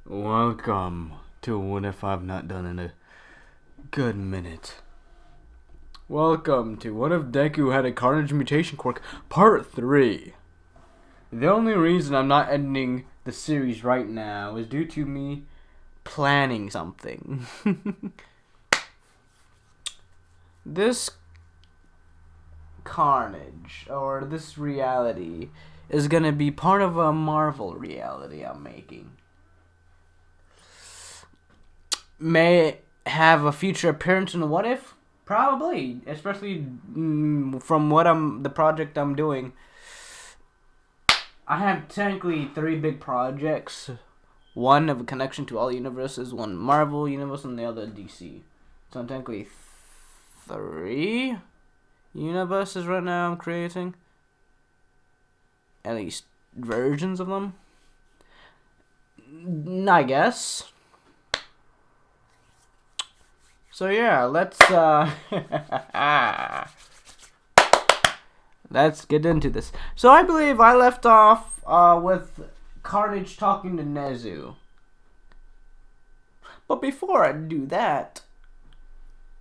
Welcome to What If I've Not Done in a Good Minute. Welcome to What If Deku Had a Carnage Mutation Quirk Part 3. The only reason I'm not ending the series right now is due to me planning something. This carnage, or this reality, is gonna be part of a Marvel reality I'm making. May have a future appearance in What If? Probably, especially from the project I'm doing. I have technically 3 big projects. One of a connection to all universes, one Marvel universe, and the other DC. So technically 3 universes right now I'm creating. At least versions of them. I guess. So yeah, let's let's get into this. So I believe I left off with Carnage talking to Nezu. But before I do that,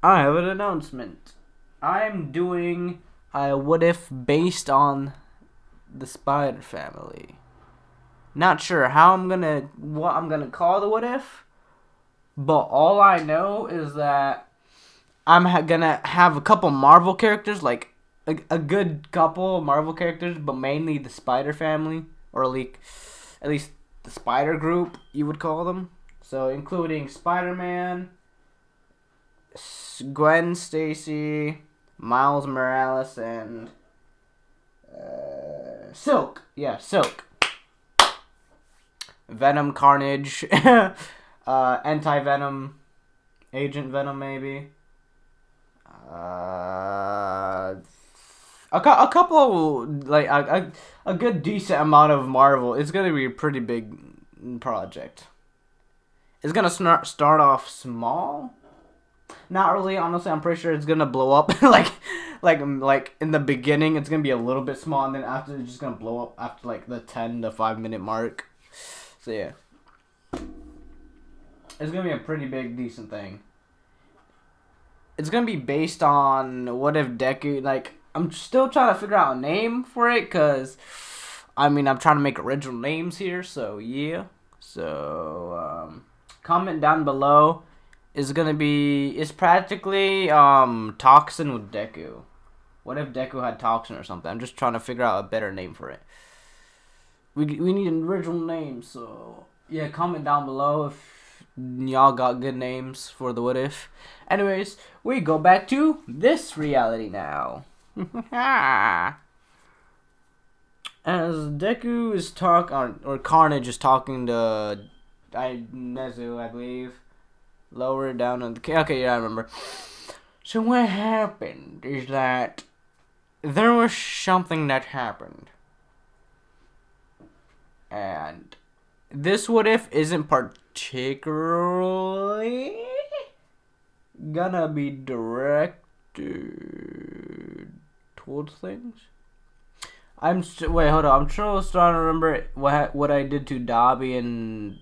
I have an announcement. I'm doing a What If based on the Spider Family. Not sure what I'm gonna call the What If, but all I know is that I'm gonna have a couple Marvel characters, like a good couple Marvel characters, but mainly the Spider Family, or at least the Spider Group, you would call them. So including Spider-Man, Gwen Stacy, Miles Morales, and Silk. Yeah, Silk. Venom, Carnage, Anti-Venom, Agent Venom, maybe. A couple, like a good decent amount of Marvel. It's gonna be a pretty big project. It's gonna start off small. Not really, honestly. I'm pretty sure it's gonna blow up. like in the beginning, it's gonna be a little bit small, and then after it's just gonna blow up after like the 10 to 5 minute mark. So yeah, it's gonna be a pretty big, decent thing. It's gonna be based on What If Deku. Like, I'm still trying to figure out a name for it, cause I'm trying to make original names here. So yeah. So comment down below. It's practically Toxin with Deku. What if Deku had Toxin or something? I'm just trying to figure out a better name for it. We need an original name, so yeah, comment down below if y'all got good names for the What If. Anyways, we go back to this reality now. As Deku is or Carnage is talking to Nezu, I believe. Lower down on the... Okay, yeah, I remember. So what happened is that there was something that happened. And this What If isn't particularly gonna be directed towards things. Wait, hold on. I'm still trying to remember what I did to Dobby and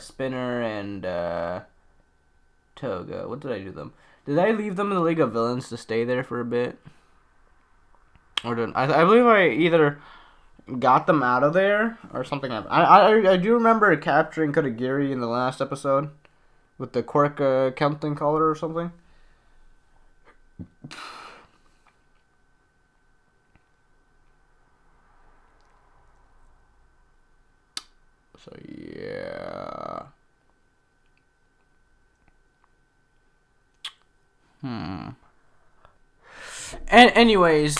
Spinner and Toga. What did I do to them? Did I leave them in the League of Villains to stay there for a bit? Or did I believe I either got them out of there or something happened. I do remember capturing Kodagiri in the last episode with the quirk counting color or something. So yeah. And anyways,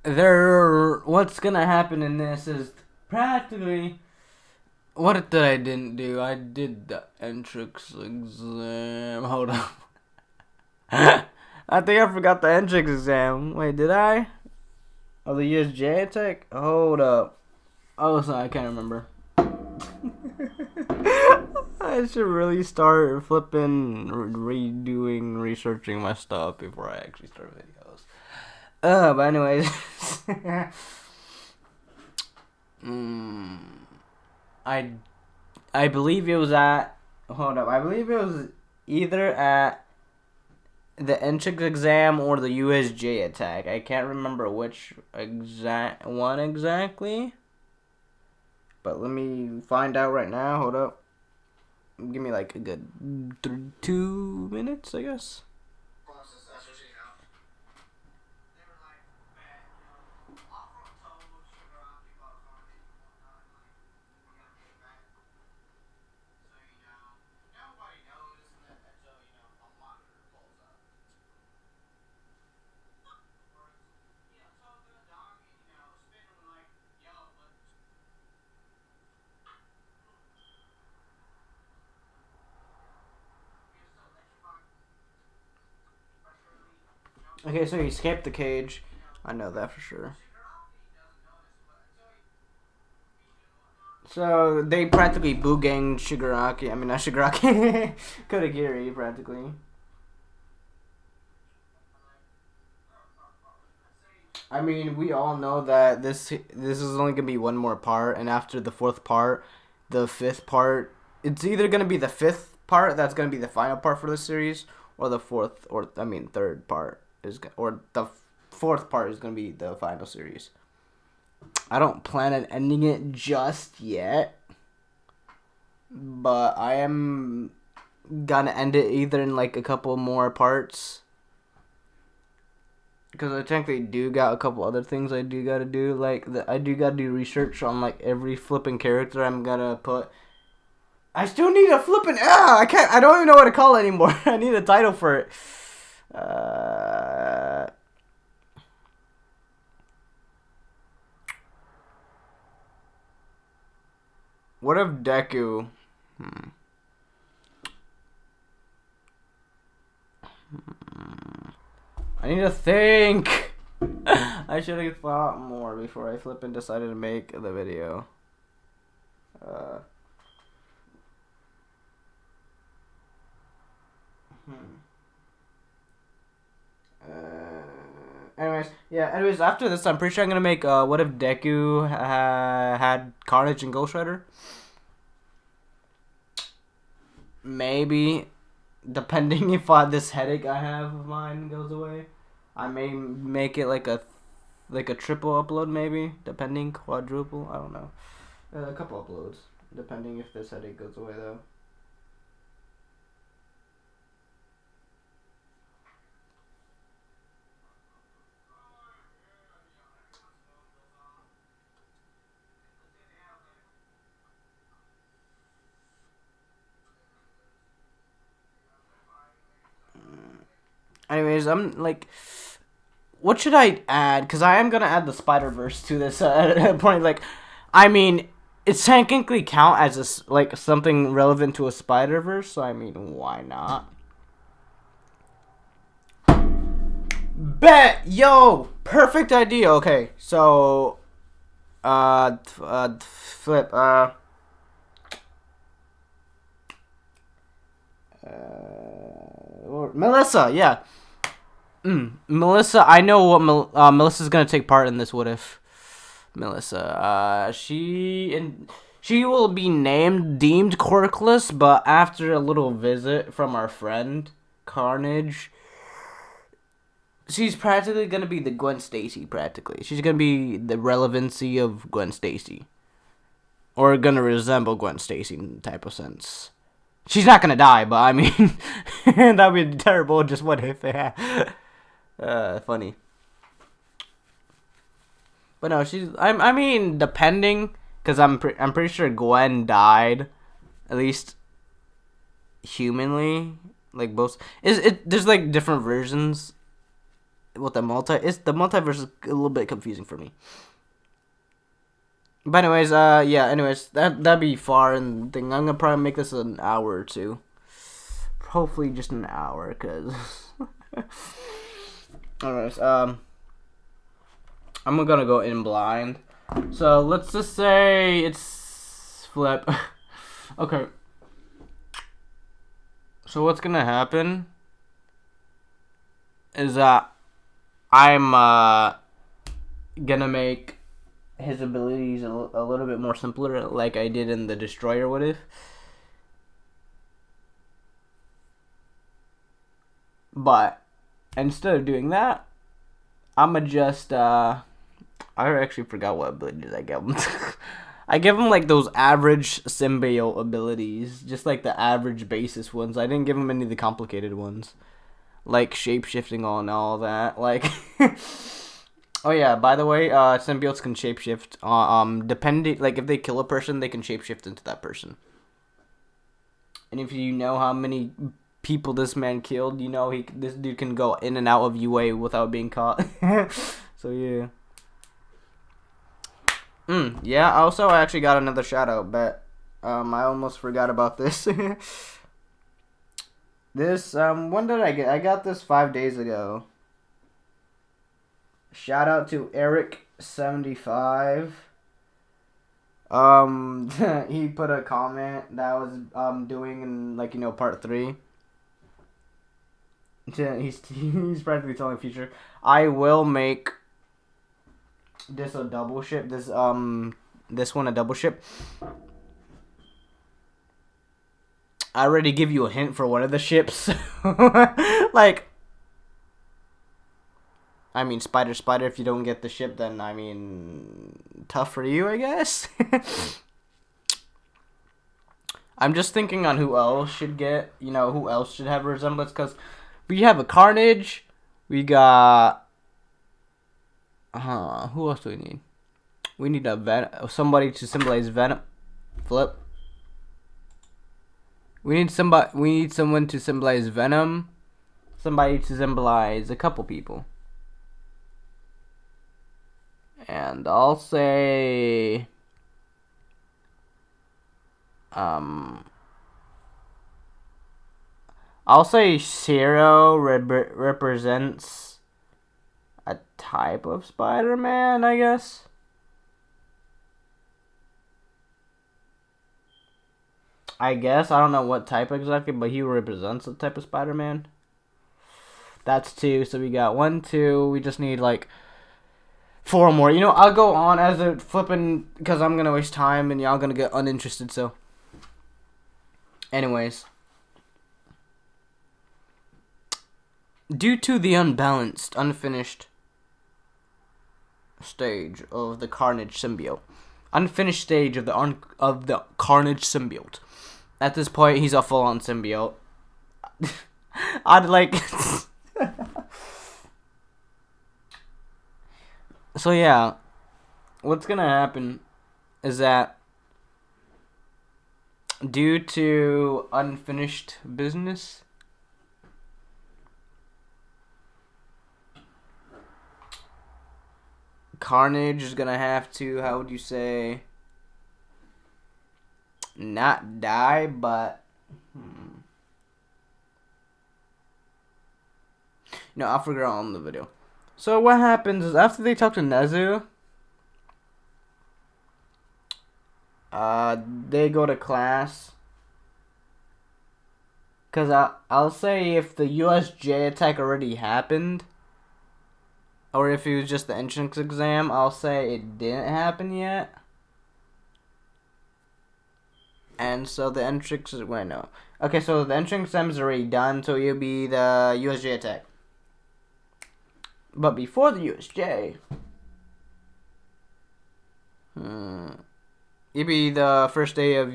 what's gonna happen in this is practically what did I didn't do? I did the entrance exam. Hold on. I think I forgot the entrance exam. Wait, did I? Oh, the USJ tech? Hold up. Oh, sorry, I can't remember. I should really start flipping, researching my stuff before I actually start videos. But anyways. I I believe it was at. Hold up. I believe it was either at the entrance exam or the USJ attack. I can't remember which exact one exactly. But let me find out right now. Hold up. Give me like a good 2 minutes, I guess. Okay, so he escaped the cage. I know that for sure. So they practically booganged Shigaraki. I mean, not Shigaraki. Kodagiri, practically. I mean, we all know that this is only gonna be one more part, and after the fourth part, the fifth part, it's either gonna be the fifth part that's gonna be the final part for the series, or the fourth, or I mean, third part or the fourth part is gonna be the final series. I don't plan on ending it just yet, but I am gonna end it either in like a couple more parts. Because I think they do got a couple other things I do gotta do. Like, I do gotta do research on, like, every flipping character I'm gonna put. I still need a flipping... I don't even know what to call it anymore. I need a title for it. What if Deku... I need to think. I should have thought more before I flip and decided to make the video. Anyways, after this, I'm pretty sure I'm gonna make what if Deku had Carnage and Ghost Rider? Maybe, depending if this headache I have of mine goes away. I may make it like a triple upload, maybe, depending, quadruple, I don't know. A couple uploads, depending if this headache goes away, though. Anyways, I'm like, what should I add? Because I am gonna add the Spider-Verse to this point. Like, I mean, it technically count as like something relevant to a Spider-Verse. So I mean, why not? Bet, yo, perfect idea. Okay, so, flip, or Melissa, yeah. Melissa, I know what Melissa's gonna take part in this. What if Melissa? She will be deemed quirkless, but after a little visit from our friend Carnage, she's practically gonna be the Gwen Stacy. Practically, she's gonna be the relevancy of Gwen Stacy, or gonna resemble Gwen Stacy in type of sense. She's not gonna die, but I mean, that'd be terrible. Just what if? Funny. But no, I mean, depending, because I'm pretty sure Gwen died, at least humanly. Like both, there's like different versions. With the multiverse is a little bit confusing for me. But anyways, that'd be far and thing. I'm gonna probably make this an hour or two. Hopefully, just an hour, cause. Alright, I'm gonna go in blind. So let's just say it's flip. Okay. So what's gonna happen is that I'm gonna make his abilities a little bit more simpler, like I did in the Destroyer What If. But instead of doing that, I'ma just I actually forgot what abilities I gave him. I give him like those average symbiote abilities, just like the average basis ones. I didn't give him any of the complicated ones, like shapeshifting and all that. Like, oh yeah, by the way, symbiotes can shapeshift. Depending, like if they kill a person, they can shapeshift into that person. And if you know how many people this man killed, you know this dude can go in and out of UA without being caught. So yeah. Yeah, also I actually got another shout out, but I almost forgot about this. This when did I get? I got this 5 days ago. Shout out to Eric75. He put a comment that I was doing in like part 3. He's practically telling the future. I will make this a double ship. This one a double ship. I already give you a hint for one of the ships. Like, I mean, spider. If you don't get the ship, then I mean, tough for you, I guess. I'm just thinking on who else should get. Who else should have a resemblance? Because we have a Carnage. We got. Who else do we need? We need somebody to symbolize Venom. Flip. We need someone to symbolize Venom. Somebody to symbolize a couple people. And I'll say Zero represents a type of Spider-Man, I guess. I don't know what type exactly, but he represents a type of Spider-Man. That's 2, so we got 1, 2. We just need like 4 more. I'll go on as a flipping because I'm gonna waste time and y'all gonna get uninterested. So, anyways, due to the unfinished stage of the Carnage symbiote, Carnage symbiote. At this point, he's a full-on symbiote. I'd like. So yeah, what's gonna happen is that due to unfinished business, Carnage is gonna have to, how would you say, not die, but I'll figure out on the video. So what happens is after they talk to Nezu, they go to class. Cause I'll say if the USJ attack already happened, or if it was just the entrance exam, I'll say it didn't happen yet. And so the entrance no. Okay, so the entrance exam is already done, so it'll be the USJ attack. But before the USJ, it'd be the first day of,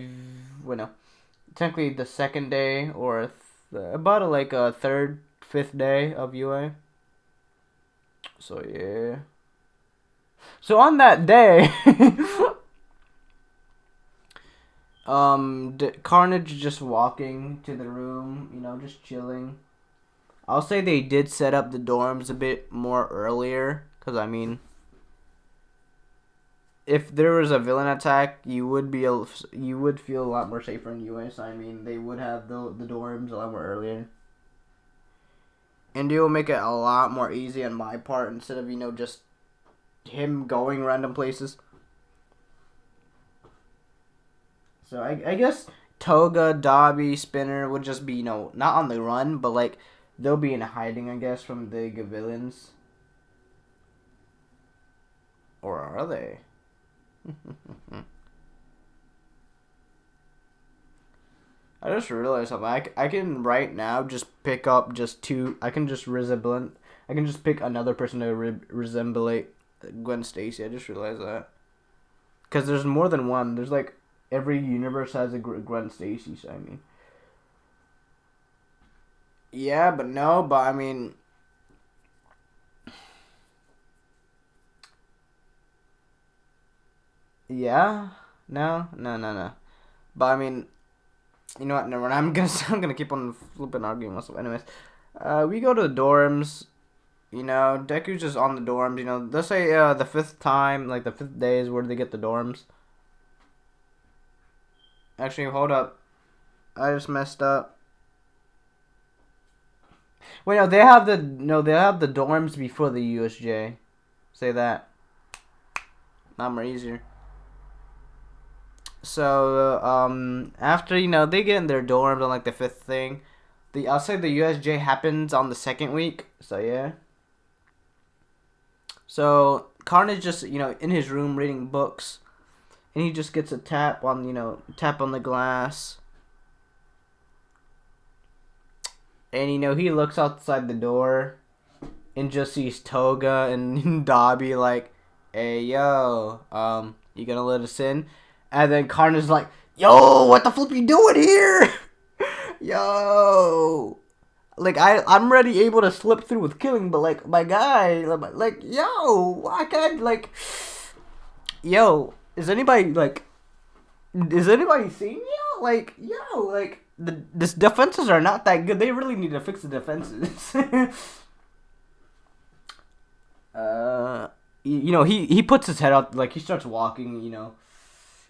technically the second day or about a third, 5th day of UA. So yeah. So on that day, Carnage just walking to the room, just chilling. I'll say they did set up the dorms a bit more earlier, because I mean, if there was a villain attack, you would feel a lot more safer in US. I mean, they would have the dorms a lot more earlier, and it will make it a lot more easy on my part instead of just him going random places. So I guess Toga, Dobby, Spinner would just be not on the run, but like they'll be in hiding, I guess, from the villains. Or are they? I just realized something. I can right now just pick up just two. I can just resemble. I can just pick another person to resemble Gwen Stacy. I just realized that. Because there's more than one. There's like every universe has a Gwen Stacy. So I mean. Yeah, but no. But I mean. Yeah. No. No. No. No. But I mean. You know what? Never mind. I'm gonna keep on flipping arguing myself. Anyways, we go to the dorms. You know, Deku's just on the dorms. You know, let's say the fifth time, like the fifth day is where they get the dorms. Actually, hold up. I just messed up. Wait, no, they have the dorms before the USJ. Say that. Not more easier. So, after, you know, they get in their dorms on, like, the fifth thing, I'll say the USJ happens on the second week, so, yeah. So, Carnage just, you know, in his room reading books, and he just gets a tap on the glass. And, you know, he looks outside the door, and just sees Toga and Dobby, like, hey, yo, you gonna let us in? And then Carnage's like, yo, what the flip you doing here? Yo. Like, I'm already able to slip through with killing, but, like, my guy, like, yo, I can't, like, yo, is anybody seeing you? Like, yo, like, this defenses are not that good. They really need to fix the defenses. You know, he puts his head out, like, he starts walking, you know.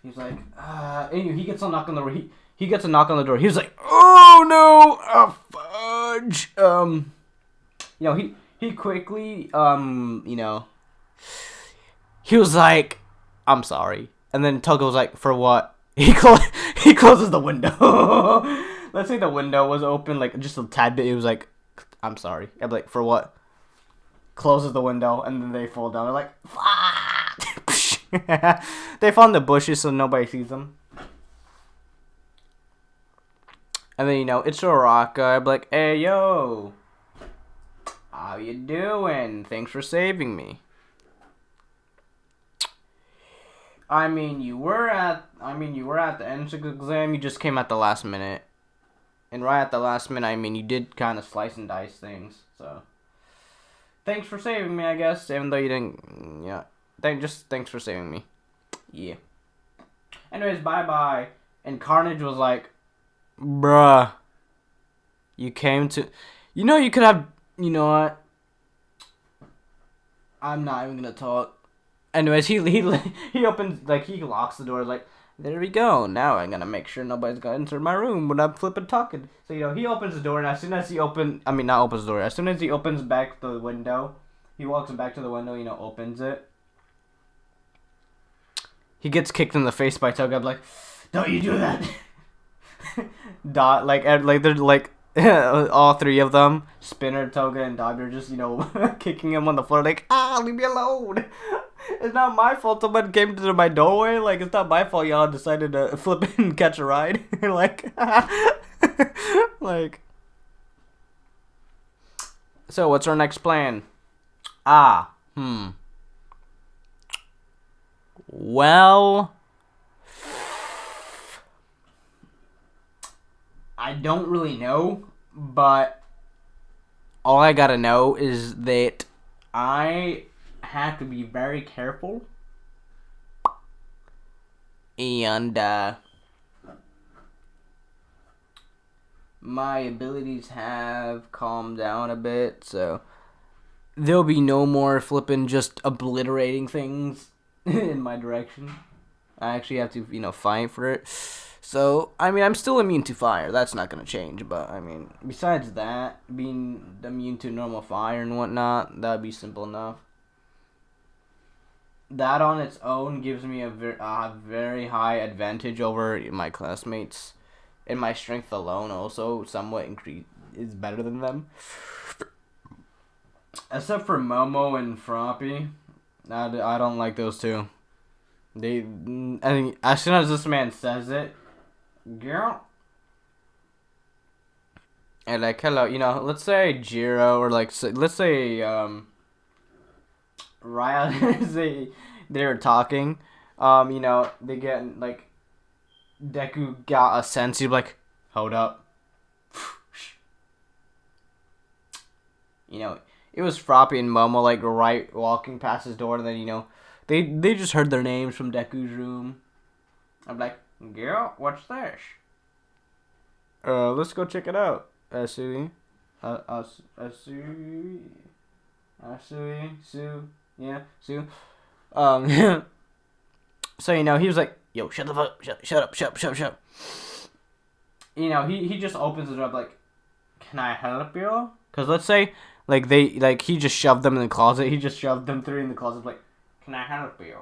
He's like, and he gets a knock on the door. He gets a knock on the door. He was like, oh no, fudge. You know, he quickly, you know, he was like, I'm sorry. And then Toga was like, for what? He closes the window. Let's say the window was open, like, just a tad bit. He was like, I'm sorry. I'm like, for what? Closes the window, and then they fall down. They're like, fuck. They fall in the bushes so nobody sees them. And then, you know, it's Uraraka. I'm like, hey, yo. How you doing? Thanks for saving me. I mean, you were at the entrance exam. You just came at the last minute. And right at the last minute, I mean, you did kind of slice and dice things. So, thanks for saving me, I guess. Even though you didn't, yeah. Thanks for saving me. Yeah. Anyways, bye-bye. And Carnage was like, bruh. You came to... You know, you could have... You know what? I'm not even gonna talk. Anyways, he opens... Like, he locks the door. Like, there we go. Now I'm gonna make sure nobody's gonna enter my room when I'm flipping talking. So, you know, he opens the door. And as soon as he opens... I mean, not opens the door. As soon as he opens back the window... He walks back to the window, you know, opens it. He gets kicked in the face by Toga. I'm like, don't you do that. They're like, all three of them, Spinner, Toga, and Dobby, are just, you know, kicking him on the floor. Like, leave me alone. It's not my fault someone came to my doorway. Like, it's not my fault y'all decided to flip and catch a ride. Like, like. So, what's our next plan? Well, I don't really know, but all I gotta know is that I have to be very careful, and my abilities have calmed down a bit, so there'll be no more flipping just obliterating things in my direction. I actually have to, you know, fight for it. So, I mean, I'm still immune to fire. That's not going to change. But, I mean, besides that, being immune to normal fire and whatnot, that would be simple enough. That on its own gives me a very high advantage over my classmates. And my strength alone also somewhat is better than them. Except for Momo and Froppy. I don't like those two. I think as soon as this man says it, girl, and like hello, let's say Jiro or like let's say Raya, they were talking, they get like Deku got a sense. He's like, hold up, it was Froppy and Momo like right walking past his door, and then they just heard their names from Deku's room. I'm like, girl, what's this? Let's go check it out. Asui, Sue, yeah, Sue. So he was like, yo, shut the fuck, shut up. He just opens the door like, can I help you? Cause let's say like he just shoved them in the closet. He just shoved them three in the closet. Like, can I help you?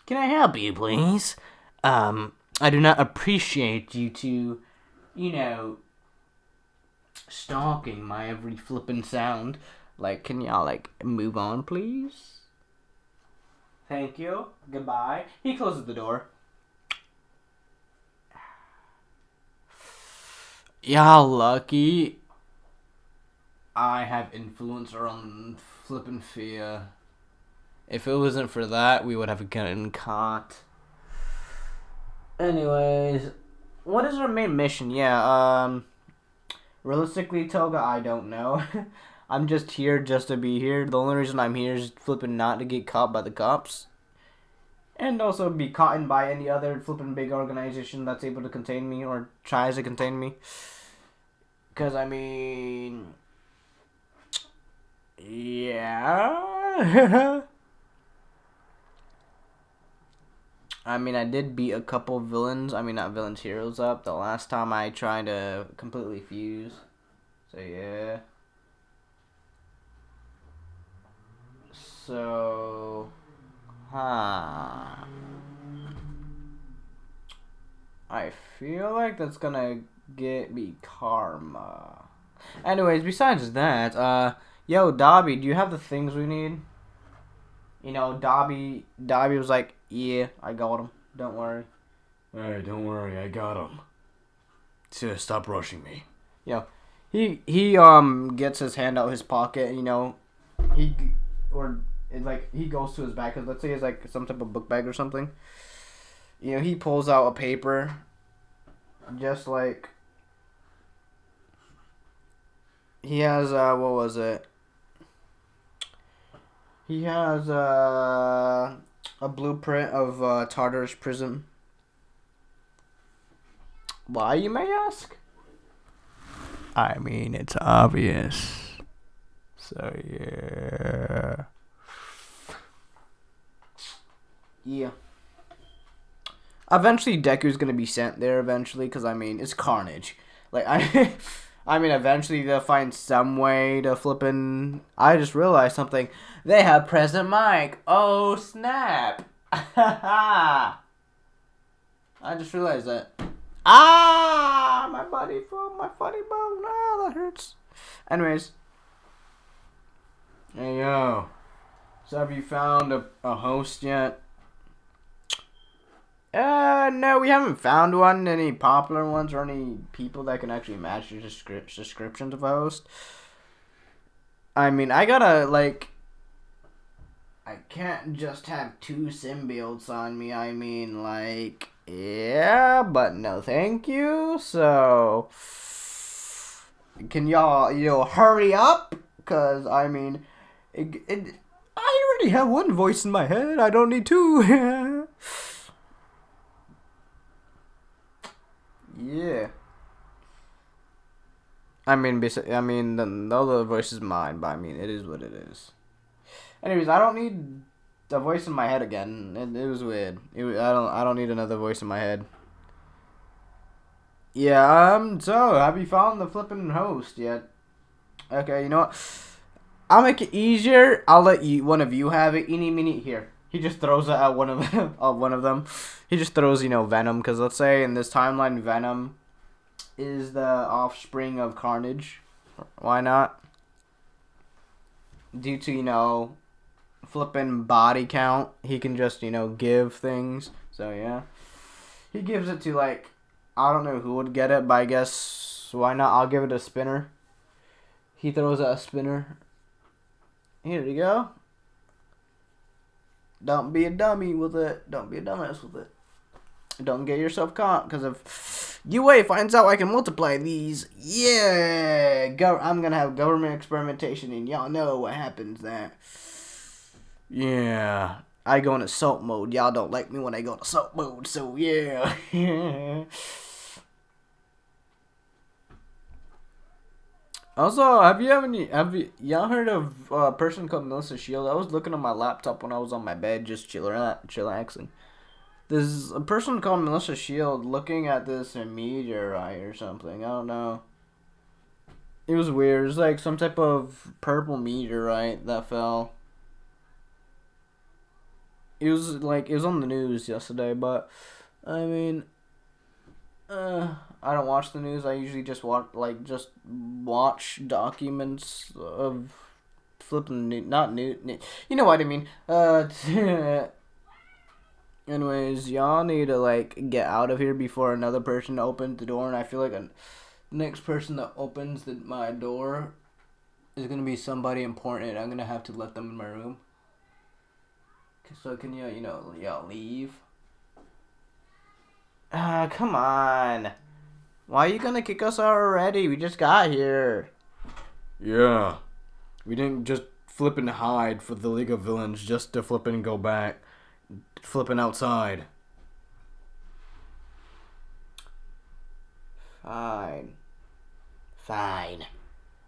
Can I help you, please? I do not appreciate you to, stalking my every flippin' sound. Like, can y'all like move on, please? Thank you. Goodbye. He closes the door. Y'all lucky I have influencer on flippin' fear. If it wasn't for that, we would have gotten caught. Anyways, what is our main mission? Yeah, realistically, Toga, I don't know. I'm just here just to be here. The only reason I'm here is flipping not to get caught by the cops. And also be caught by any other flipping big organization that's able to contain me or tries to contain me. Because, yeah. I did beat a couple villains. Not villains, heroes up the last time I tried to completely fuse. So, yeah. So, I feel like that's gonna get me karma. Anyways, besides that, yo, Dobby, do you have the things we need? Dobby was like, yeah, I got him. Don't worry. Hey, don't worry, I got him. So stop rushing me. He gets his hand out his pocket, he goes to his bag, because let's say it's like some type of book bag or something. He pulls out a paper, just like he has, what was it? He has a blueprint of Tartarus prison. Why, you may ask? It's obvious. So, yeah. Yeah. Eventually, Deku's gonna be sent there eventually, because, it's carnage. Like, eventually they'll find some way to flippin'... I just realized something. They have Present Mike. Oh, snap. I just realized that. My funny bone. That hurts. Anyways. Hey, yo. So have you found a host yet? No, we haven't found one. Any popular ones or any people that can actually match your descriptions of a host. I gotta, I can't just have two symbiotes on me. Yeah, but no thank you. So, can y'all, hurry up? Because, I already have one voice in my head. I don't need two. Yeah. The other voice is mine, but it is what it is. Anyways, I don't need the voice in my head again. It was weird. I don't need another voice in my head. Yeah, so have you found the flippin' host yet? Okay, you know what? I'll make it easier. I'll let one of you have it. Eeny, meeny, here. He just throws it at one of them. One of them. He just throws, Venom. Because let's say in this timeline, Venom is the offspring of Carnage. Why not? Due to, flipping body count. He can just, give things. So, yeah. He gives it to, like, I don't know who would get it, but I guess, why not? I'll give it a spinner. He throws out a spinner. Here you go. Don't be a dummy with it. Don't be a dumbass with it. Don't get yourself caught, because if UA finds out I can multiply these, yeah, I'm going to have government experimentation, and y'all know what happens then. Yeah, I go in assault mode. Y'all don't like me when I go in assault mode, so yeah. Also, have y'all heard of a person called Melissa Shield? I was looking on my laptop when I was on my bed, just chillaxing. There's a person called Melissa Shield looking at this meteorite or something. I don't know. It was weird. It was like some type of purple meteorite that fell. It was on the news yesterday, but I mean, I don't watch the news. I usually just watch documents of flipping not new. You know what I mean? Anyways, y'all need to get out of here before another person opens the door, and I feel like the next person that opens my door is gonna be somebody important, and I'm gonna have to let them in my room. So can y'all leave? Come on. Why are you gonna kick us out already? We just got here. Yeah. We didn't just flippin' hide for the League of Villains just to flippin' go back. Flipping outside. Fine.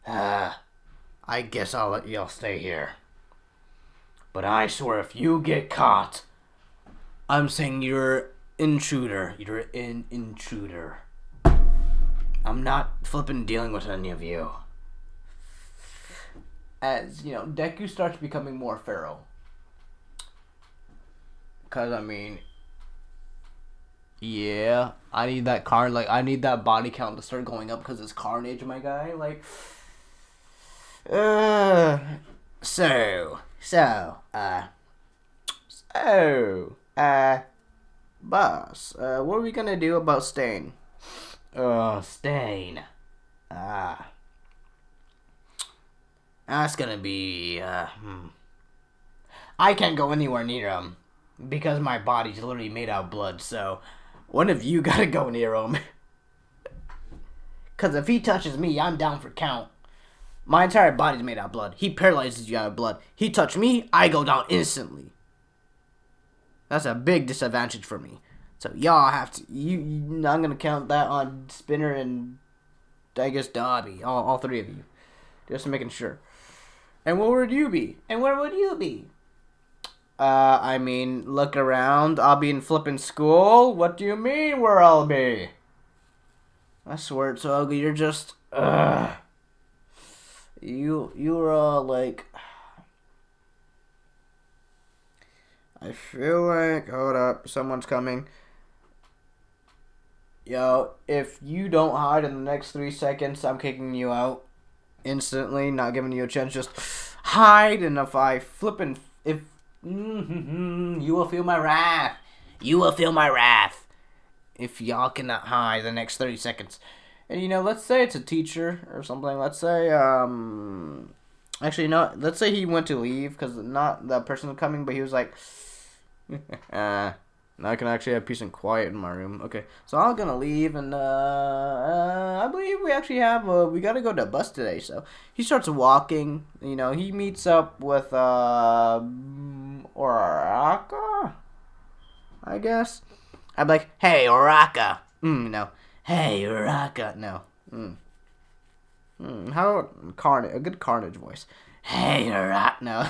I guess I'll let y'all stay here. But I swear if you get caught, I'm saying you're intruder. You're an intruder. I'm not flipping dealing with any of you. As, Deku starts becoming more feral. Because, I mean, yeah, I need that I need that body count to start going up because it's Carnage, my guy. Boss, what are we gonna do about Stain? Stain. That's gonna be, I can't go anywhere near him. Because my body's literally made out of blood, so one of you gotta go near him. Because if he touches me, I'm down for count. My entire body's made out of blood. He paralyzes you out of blood. He touched me, I go down instantly. That's a big disadvantage for me. So y'all have to... I'm gonna count that on Spinner and, I guess, Dobby. All three of you. Just making sure. And where would you be? And where would you be? I mean, look around. I'll be in flippin' school. What do you mean where I'll be? I swear it's ugly. You're just, You're all I feel like, hold up, someone's coming. Yo, if you don't hide in the next 3 seconds, I'm kicking you out instantly, not giving you a chance. Just hide, and you will feel my wrath. You will feel my wrath if y'all cannot hide the next 30 seconds. And let's say it's a teacher or something. Let's say actually let's say he went to leave because not that person coming, but he was like, now I can actually have peace and quiet in my room. Okay, so I'm gonna leave, and I believe we actually have we gotta go to a bus today. So he starts walking. He meets up with Oraka, I guess. I'm like, hey, Oraka. No. Hey, Oraka. No. How a good Carnage voice. Hey, Oraka. No.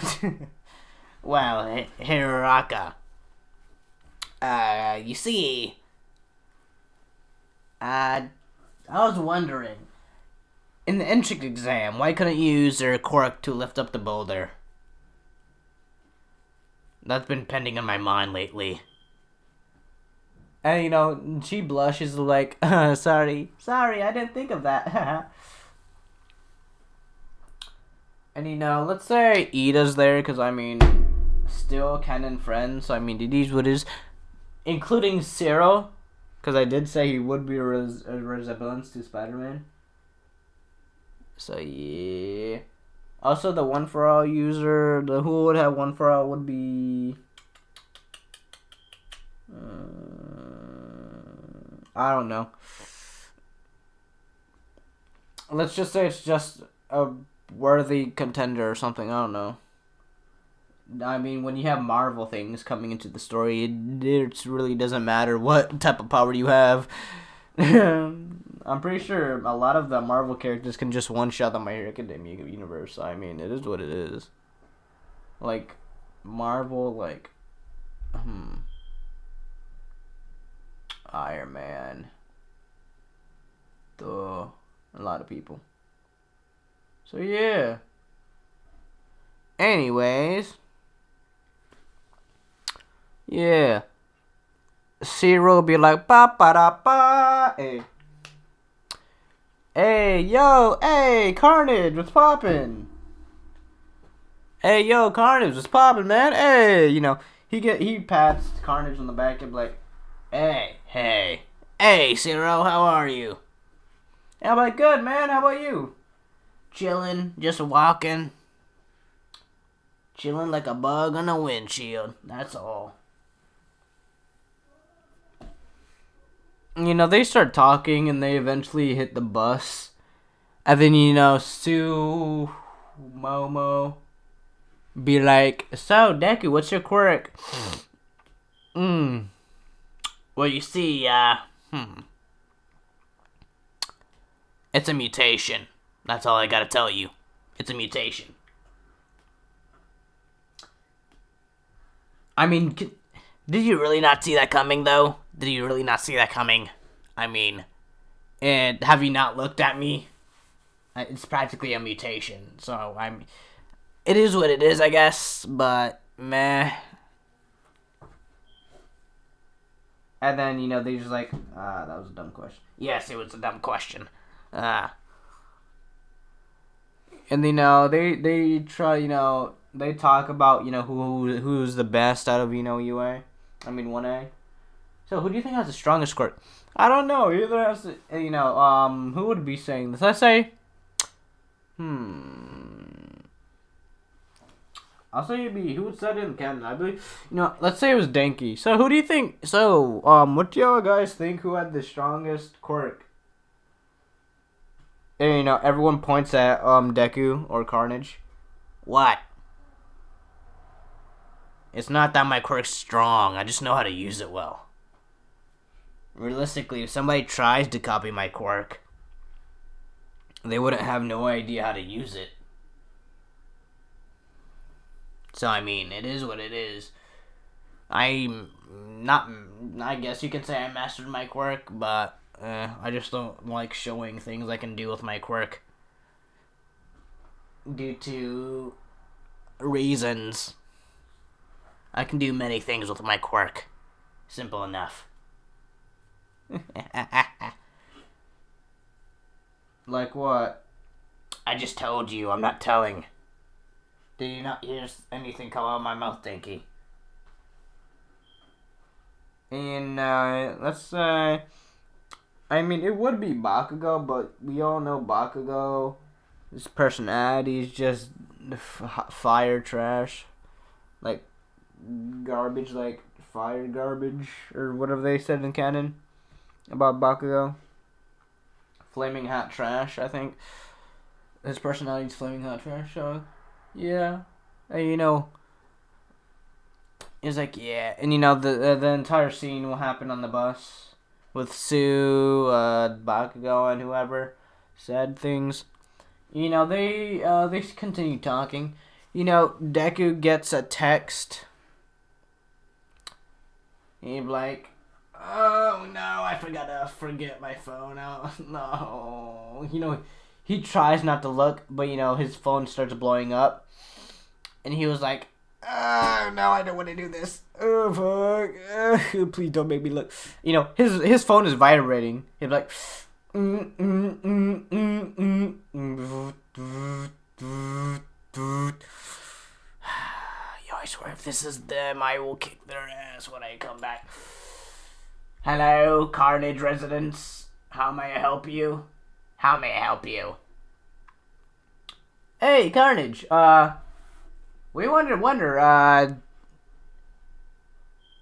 Well, hey, Oraka. You see, I was wondering, in the entrance exam, why couldn't you use your quirk to lift up the boulder? That's been pending in my mind lately. And, she blushes like, sorry, I didn't think of that. And, let's say Ida's there, because, I mean, still canon friends. So I mean, it is what it is, including Cyril, because I did say he would be a resemblance to Spider-Man. So yeah. Also, the One for All user, the who would have One for All would be. I don't know. Let's just say it's just a worthy contender or something. I don't know. I mean, when you have Marvel things coming into the story, it really doesn't matter what type of power you have. I'm pretty sure a lot of the Marvel characters can just one-shot the My Hero Academia universe. I mean, it is what it is. Like, Marvel, like, Iron Man. Duh. A lot of people. So, yeah. Anyways. Yeah. Zero be like, ba ba da ba. Hey. Hey, yo, hey, Carnage, what's poppin'? Hey, yo, Carnage, what's poppin', man? Hey, you know, he pats Carnage on the back and be like, hey, Zero, how are you? And I'm like, good, man, how about you? Chillin', just walking. Chillin' like a bug on a windshield, that's all. You know, they start talking and they eventually hit the bus. And then, you know, Sue, Momo, be like, so, Deku, what's your quirk? Well, you see, it's a mutation. That's all I gotta tell you. It's a mutation. I mean, did you really not see that coming, though? Did you really not see that coming? I mean, and have you not looked at me? It's practically a mutation, so it is what it is, I guess, but meh. And then, you know, they just like, that was a dumb question. Yes, it was a dumb question. And, you know, they try, you know, they talk about, you know, who's the best out of, you know, 1A. So, who do you think has the strongest quirk? I don't know. Either has to, you know, who would be saying this? Let's say, I'll say it'd be, who would say it in canon? I believe, you know, let's say it was Denki. So, who do you think, what do y'all guys think who had the strongest quirk? And, you know, everyone points at, Deku or Carnage. What? It's not that my quirk's strong, I just know how to use it well. Realistically, if somebody tries to copy my quirk, they wouldn't have no idea how to use it. So, I mean, it is what it is. I guess you could say I mastered my quirk, but I just don't like showing things I can do with my quirk. Due to reasons. I can do many things with my quirk. Simple enough. Like what? I just told you, I'm not telling. Did you not hear anything come out of my mouth, Dinky? And, let's say, I mean, it would be Bakugo, but we all know Bakugo, his personality is just fire trash. Like, garbage, like fire garbage, or whatever they said in canon about Bakugo. Flaming hot trash, I think. His personality is flaming hot trash, so yeah. And, you know, it's like, yeah. And, you know, the entire scene will happen on the bus with Sue, Bakugo, and whoever said things. You know, they continue talking. You know, Deku gets a text. He'd be like, oh no, I forget my phone. Oh no. You know, he tries not to look, but, you know, his phone starts blowing up. And he was like, oh no, I don't want to do this. Oh fuck. Please don't make me look. You know, his phone is vibrating. He'd be like, Yo, I swear if this is them, I will kick their ass when I come back. Hello, Carnage residents. How may I help you? How may I help you? Hey, Carnage, we wonder,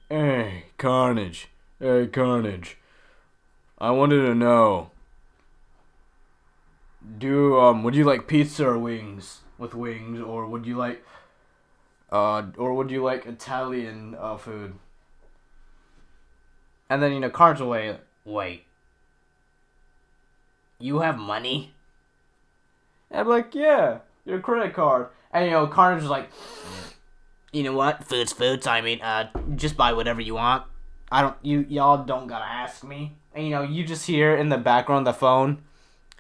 Hey, Carnage. Hey, Carnage. I wanted to know. Would you like pizza or wings? With wings, or would you like Italian food? and then, Carnage will wait. You have money? And I'm like, yeah, your credit card. And, Carnage is like, you know what? Food's food, so I mean, just buy whatever you want. Y'all don't gotta ask me. And, you just hear in the background the phone,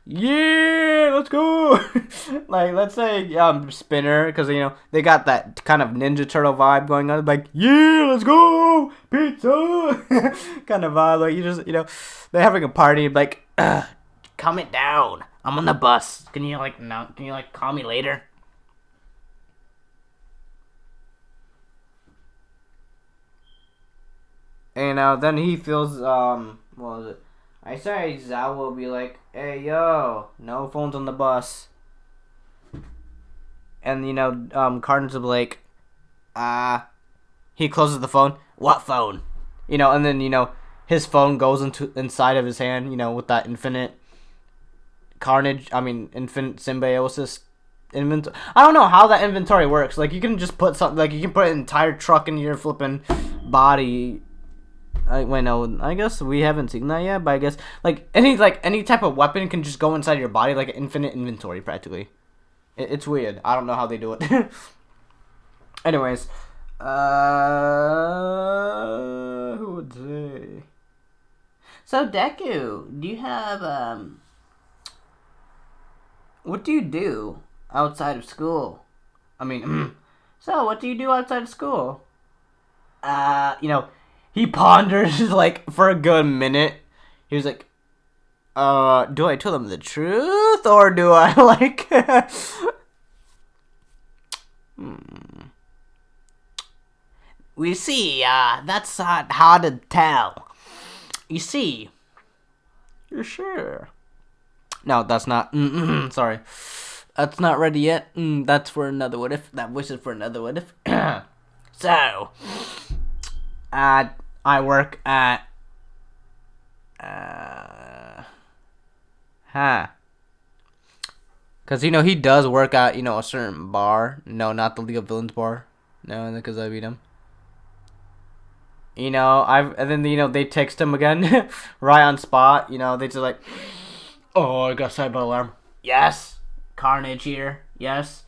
yeah, let's go. Like, let's say, Spinner, because, they got that kind of Ninja Turtle vibe going on. Like, yeah, let's go, pizza, kind of vibe. Like, you just, they're having a party, like, calm it down. I'm on the bus. Can you, call me later? And, then he feels, what was it? I say Zao will be like, hey, yo, no phones on the bus. And, Carnage will be like, he closes the phone. What phone? And then, his phone goes inside of his hand, with that infinite symbiosis inventory. I don't know how that inventory works. Like, you can just put something, like, you can put an entire truck in your flipping body. I guess we haven't seen that yet, but I guess, any type of weapon can just go inside your body, like an infinite inventory, practically. It's weird. I don't know how they do it. Anyways, who would say? So, Deku, do you have, what do you do outside of school? I mean, so, what do you do outside of school? He ponders, for a good minute. He was like, do I tell them the truth, or do I, We see, that's hard to tell. You see. You're sure? No, that's not, sorry. That's not ready yet. That's for another what if. That wishes for another what if. So, I work at, Because, he does work at, a certain bar. No, not the League of Villains bar. No, because I beat him. And then, they text him again. Right on spot. They just like, oh, I got cyber alarm. Yes. Carnage here. Yes.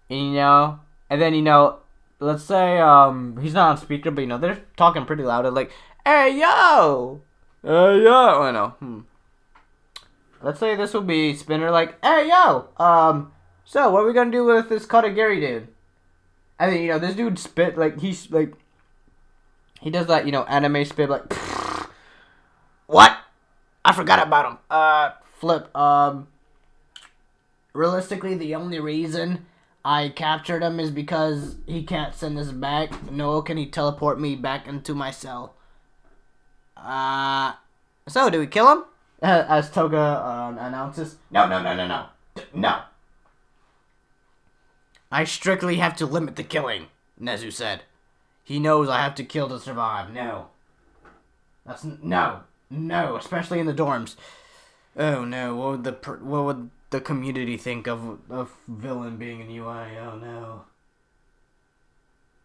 And, and then, let's say, he's not on speaker, but, they're talking pretty loud. They're like, hey, yo! Hey, yo! I know. Let's say this will be Spinner, like, hey, yo! So, what are we gonna do with this Katagiri dude? And then, this dude spit, he's, he does that, anime spit, what? I forgot about him. Flip, realistically, the only reason I captured him is because he can't send us back. No, can he teleport me back into my cell? So, do we kill him? As Toga announces. No. No. I strictly have to limit the killing, Nezu said. He knows I have to kill to survive. No. No, especially in the dorms. Oh no, what would the community think of a villain being in UI? Oh no.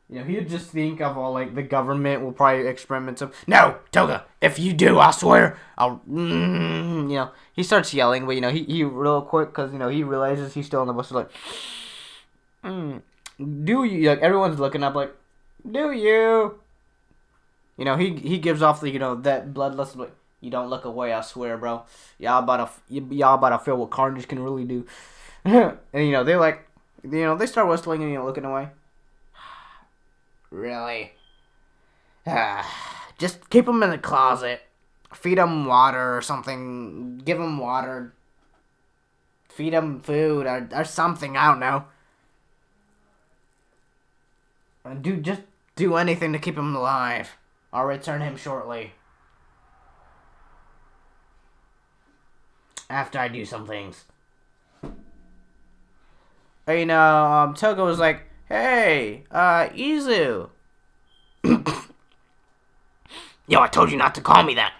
He'd just think of all, the government will probably experiment some. No, Toga, if you do, I swear, I'll, he starts yelling, but, he real quick, because, he realizes he's still in the bus, like, do you, everyone's looking up, do you? He gives off the, that bloodlust, you don't look away, I swear, bro. Y'all about to feel what Carnage can really do. And, they start whistling and, looking away. Really? Just keep them in the closet. Feed them water or something. Give them water. Feed them food or something. I don't know. Just do anything to keep him alive. I'll return him shortly. After I do some things. Togo was like, hey, Izu. Yo, I told you not to call me that.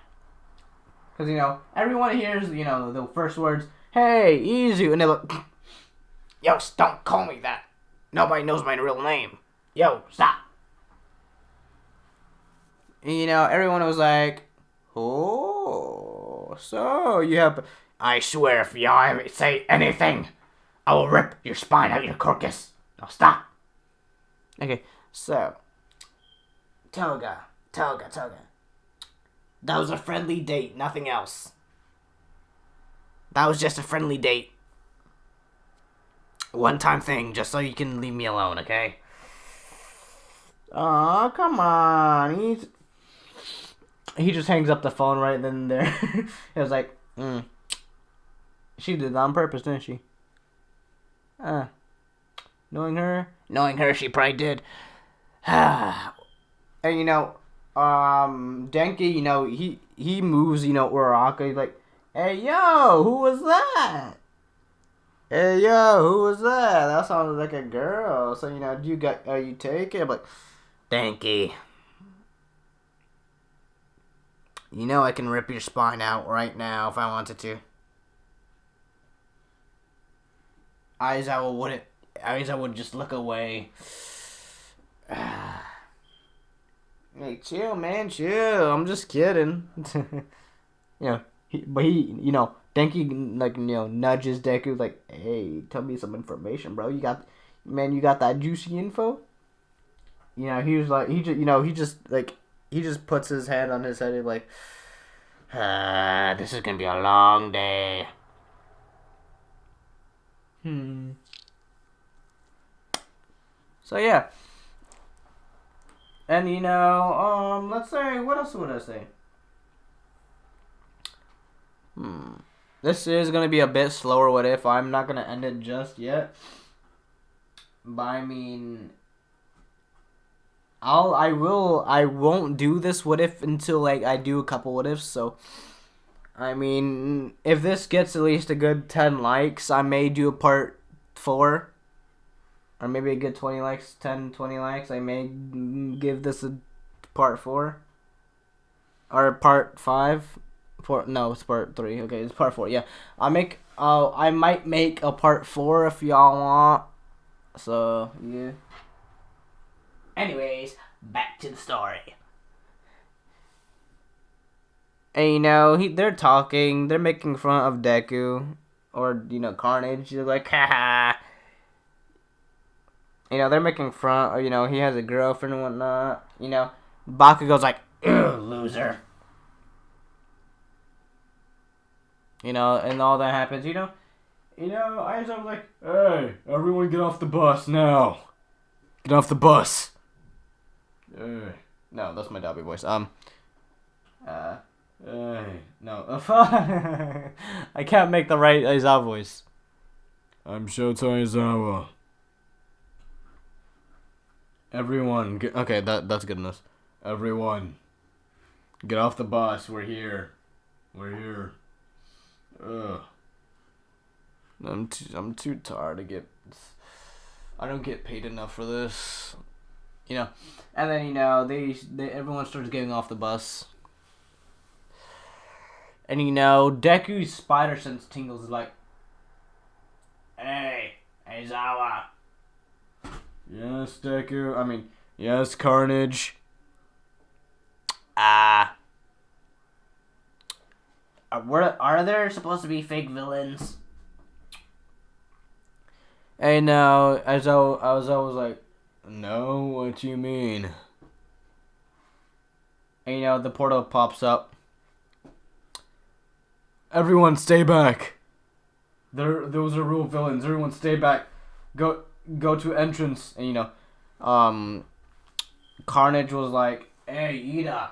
Because, everyone hears, the first words, hey, Izu. And they're like, yo, don't call me that. Nobody knows my real name. Yo, stop. And, everyone was like, oh, so you have... I swear if y'all say anything, I will rip your spine out your carcass. Now stop. Okay, so... Toga. That was a friendly date, nothing else. That was just a friendly date. One-time thing, just so you can leave me alone, okay? Aw, come on. He just hangs up the phone right then and there. It was like, She did that on purpose, didn't she? Knowing her, she probably did. And Denki, he moves, Uraraka. He's like, hey, yo, who was that? Hey, yo, who was that? That sounded like a girl. So, you take it? I'm like, Denki. I can rip your spine out right now if I wanted to. Aizawa wouldn't. Aizawa would just look away. Hey, chill, man, chill. I'm just kidding. Denki, nudges Deku, like, hey, tell me some information, bro. You got that juicy info? He was like, he just puts his hand on his head, and like, this is gonna be a long day. So, yeah. And, let's say, what else would I say? This is going to be a bit slower what if. I'm not going to end it just yet. But, I mean, I won't do this what if until, I do a couple what ifs, so... I mean, if this gets at least a good 10 likes, I may do a part 4. Or maybe a good 20 likes, 10, 20 likes. I may give this a part 4. Or part 5. No, it's part 3. Okay, it's part 4. Yeah. I might make a part 4 if y'all want. So, yeah. Anyways, back to the story. And they're talking, they're making fun of Deku, or, Carnage, they're like, haha. They're making fun, or, he has a girlfriend and whatnot, Bakugo's like, ugh, loser. And all that happens, Aizawa's like, hey, everyone get off the bus now. Get off the bus. No, that's my Dobby voice, no. I can't make the right Aizawa voice. I'm Shota Aizawa. Everyone, okay, that's good enough. Everyone, get off the bus. We're here. Ugh. I'm too tired to get. I don't get paid enough for this. And then they everyone starts getting off the bus. And Deku's spider sense tingles like, hey, Aizawa. Yes, Deku. Yes, Carnage. Are there supposed to be fake villains? And Aizawa was like, no, what you mean? And the portal pops up. Everyone stay back. Those are real villains. Everyone stay back. Go to entrance. And Carnage was like, hey, Ida.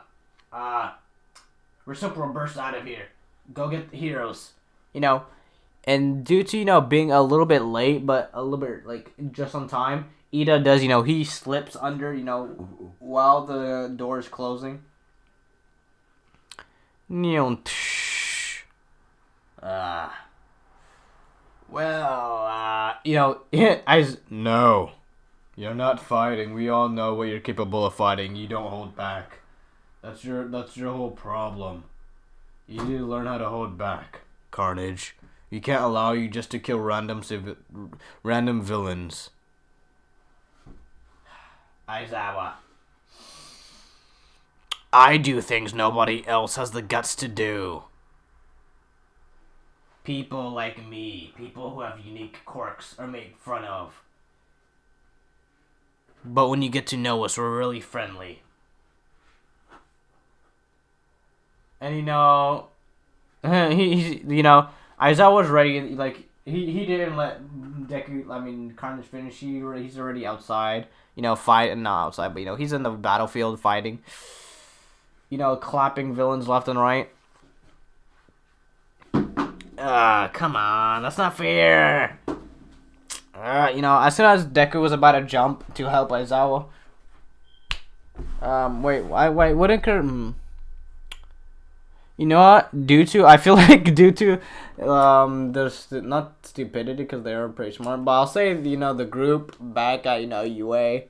Reciprocal burst out of here. Go get the heroes. And due to, being a little bit late, but a little bit, just on time, Ida does, he slips under, while the door is closing. No. You're not fighting. We all know what you're capable of fighting. You don't hold back. That's your whole problem. You need to learn how to hold back, Carnage. You can't allow you just to kill random villains. Aizawa. I do things nobody else has the guts to do. People like me, people who have unique quirks, are made fun of. But when you get to know us, we're really friendly. And Aizawa's ready. Like he didn't let Carnage finish. He's already outside. Fight not outside, but he's in the battlefield fighting. Clapping villains left and right. Come on, that's not fair. As soon as Deku was about to jump to help Aizawa. Wait, wouldn't you know what? I feel like due to, there's not stupidity because they are pretty smart, but I'll say, the group back at, UA,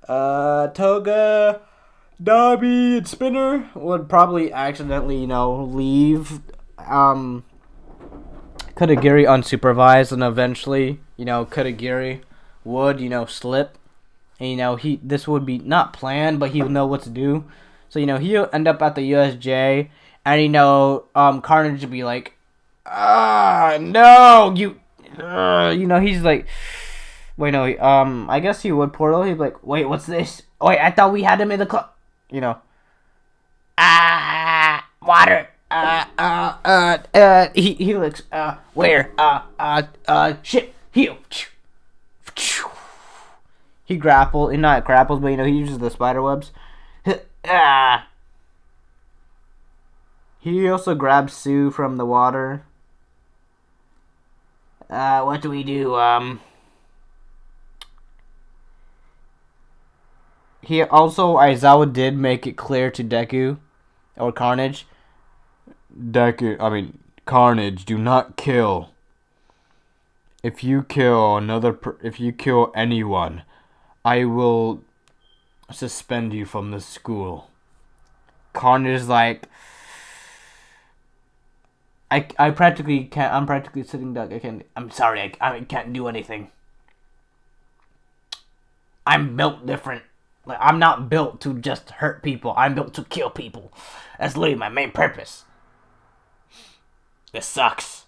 Toga, Dobby, and Spinner would probably accidentally, leave, Katagiri unsupervised, and eventually, Katagiri would, slip, and, this would be not planned, but he would know what to do. So, he'll end up at the USJ, and, Carnage would be like, no, he's like, wait, no, I guess he would portal. He'd be like, wait, what's this? Oh, wait, I thought we had him in the club, water, he looks, where, shit, heal, he not grapples, but, he uses the spider webs. He also grabs Sue from the water. What do we do? Aizawa did make it clear to Deku, or Carnage. Carnage, do not kill. If you kill anyone, I will suspend you from the school. Carnage is like, I practically can't. I'm practically sitting duck. I'm sorry. I can't do anything. I'm built different. Like, I'm not built to just hurt people. I'm built to kill people. That's literally my main purpose. This sucks.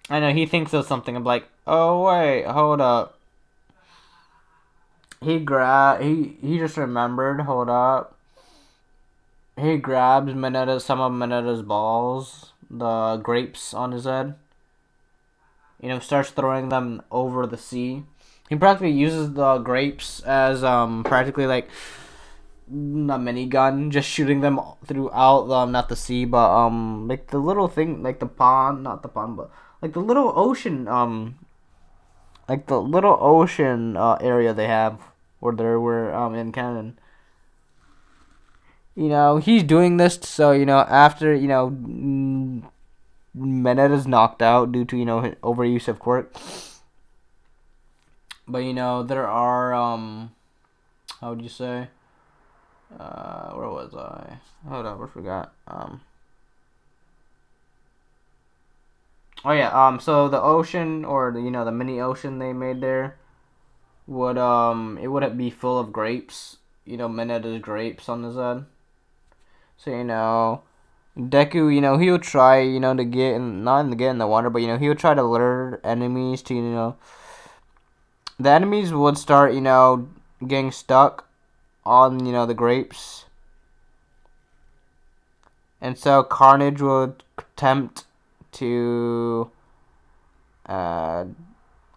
I know he thinks of something. I'm like, oh wait, hold up. He just remembered. Hold up. He grabs some of Minetta's balls, the grapes on his head. Starts throwing them over the sea. He practically uses the grapes as practically like a minigun, just shooting them throughout not the sea, but like the little thing, like the pond, not the pond, but like the little ocean area they have where they were in canon. He's doing this so, after, Minetta's knocked out due to, overuse of quirk. But, there are, how would you say? Where was I? Hold up, I forgot. So the ocean, or, the mini ocean they made there, would, it wouldn't be full of grapes. Minetta's grapes on his head. So, Deku, he'll try, to get not to get in the water, but, he'll try to lure enemies to, the enemies would start, getting stuck on, the grapes. And so Carnage would attempt to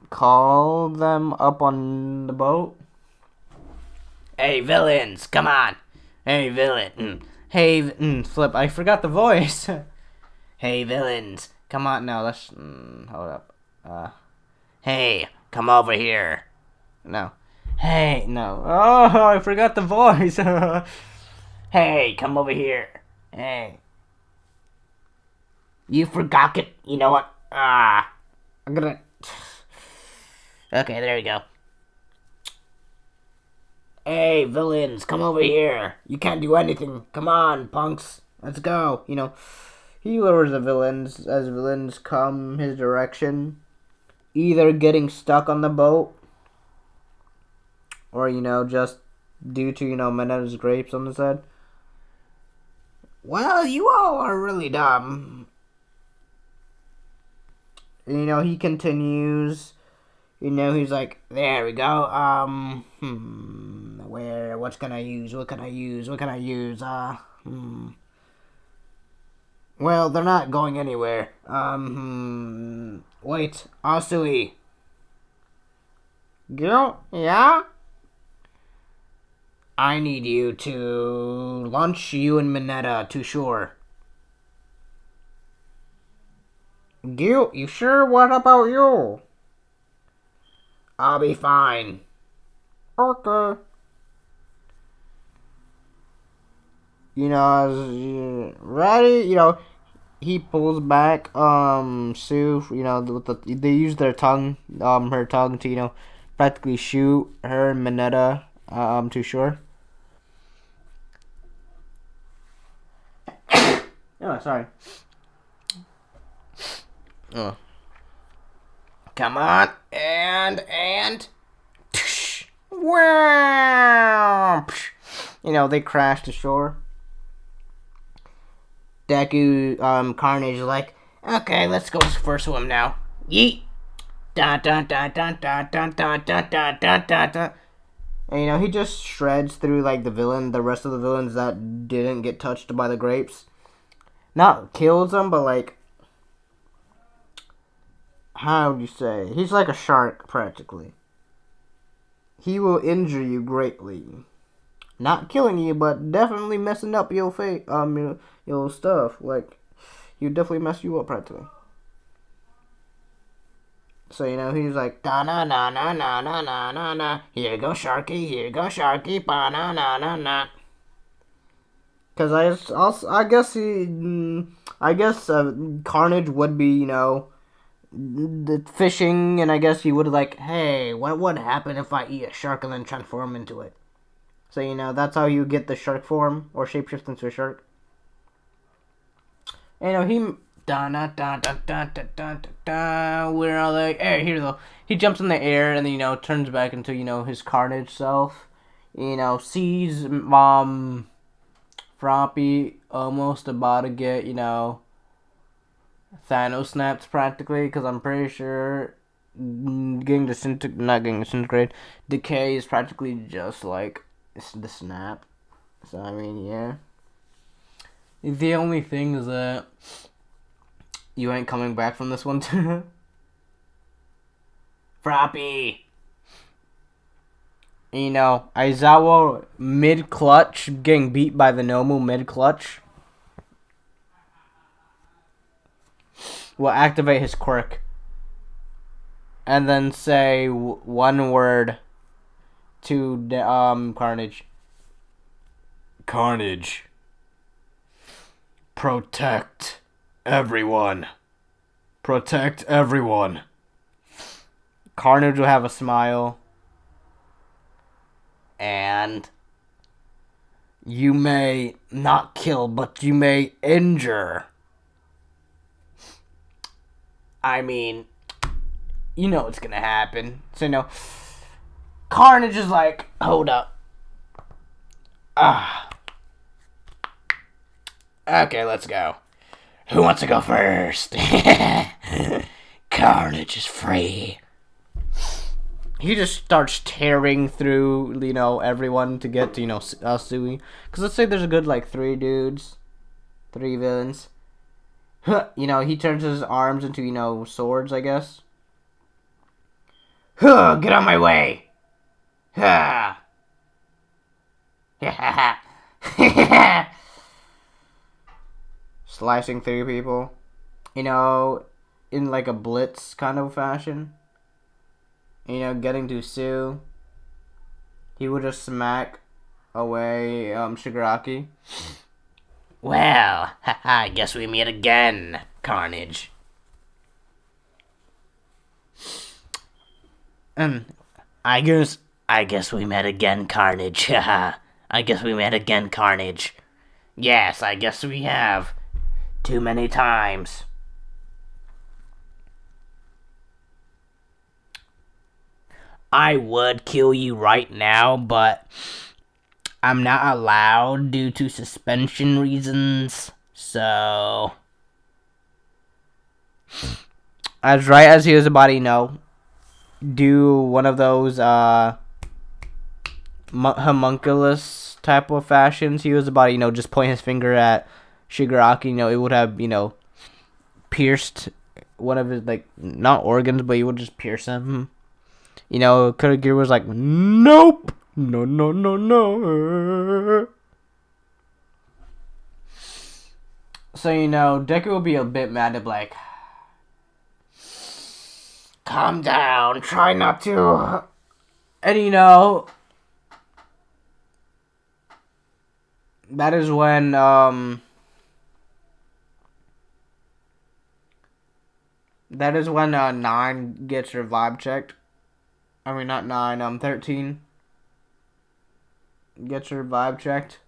call them up on the boat. Hey, villains, come on. Hey, villain. Hey, flip. I forgot the voice. Hey, villains, come on. No, let's hold up. Hey, come over here. No. Hey, no. Oh, I forgot the voice. Hey, come over here. Hey. You forgot it. You know what? I'm gonna. Okay, there we go. Hey, villains, come over here. You can't do anything. Come on, punks. Let's go. He lures the villains as villains come his direction, either getting stuck on the boat or, just due to, Manetta's grapes on his head. Well, you all are really dumb. He continues. He's like, there we go. What can I use? Well, they're not going anywhere. Wait, Asui. Gil? Yeah? I need you to launch you and Mineta to shore. Gil, you sure? What about you? I'll be fine. Okay. Ready? He pulls back, Sue, they use their tongue, her tongue to, practically shoot her and Mineta, to shore. Oh, sorry. Oh. Come on, and wow! They crash to shore. Deku, Carnage is like, okay, let's go for a swim now. Yeet! Dun dun dun dun dun dun dun dun dun dun dun dun. And he just shreds through like the rest of the villains that didn't get touched by the grapes. Not kills them, but like, how would you say? He's like a shark, practically. He will injure you greatly. Not killing you, but definitely messing up your face, your stuff. Like, he definitely mess you up practically. So, he's like, da na na na na na na na na. Here go Sharky, ba na na na na. Because I guess Carnage would be, the fishing, and I guess he would like, hey, what would happen if I eat a shark and then transform into it? So, that's how you get the shark form, or shapeshift into a shark. And, he... Where are they? Here though. He jumps in the air and then, turns back into, his Carnage self. Sees Froppy almost about to get, Thanos snapped practically, because I'm pretty sure not getting disintegrated, decay is practically just like the snap. So, I mean, yeah. The only thing is that you ain't coming back from this one, too. Froppy! Aizawa mid-clutch, getting beat by the Nomu mid-clutch, will activate his quirk. And then say one word to Carnage. Carnage. Protect everyone. Protect everyone. Carnage will have a smile. And you may not kill, but you may injure. I mean, what's gonna happen. So, Carnage is like, hold up. Okay, let's go. Who wants to go first? Carnage is free. He just starts tearing through, everyone to get to, Asui. Because let's say there's a good, 3 villains. He turns his arms into, swords, I guess. Get on my way! Slicing through people. in like a blitz kind of fashion. You know, getting to Sue, he would just smack away Shigaraki. Well, I guess we meet again, Carnage. I guess we met again, Carnage. I guess we met again, Carnage. Yes, I guess we have. Too many times. I would kill you right now, but I'm not allowed due to suspension reasons, so... As right as he was about to, do one of those homunculus type of fashions, he was about to, just point his finger at Shigaraki, it would have, pierced one of his, not organs, but he would just pierce him. Kurogiri was like, nope! No, no, no, no. So, Deku will be a bit mad at, calm down, try not to. And, that is when, Nine gets her vibe checked. I mean, not 9, 13 gets her vibe checked.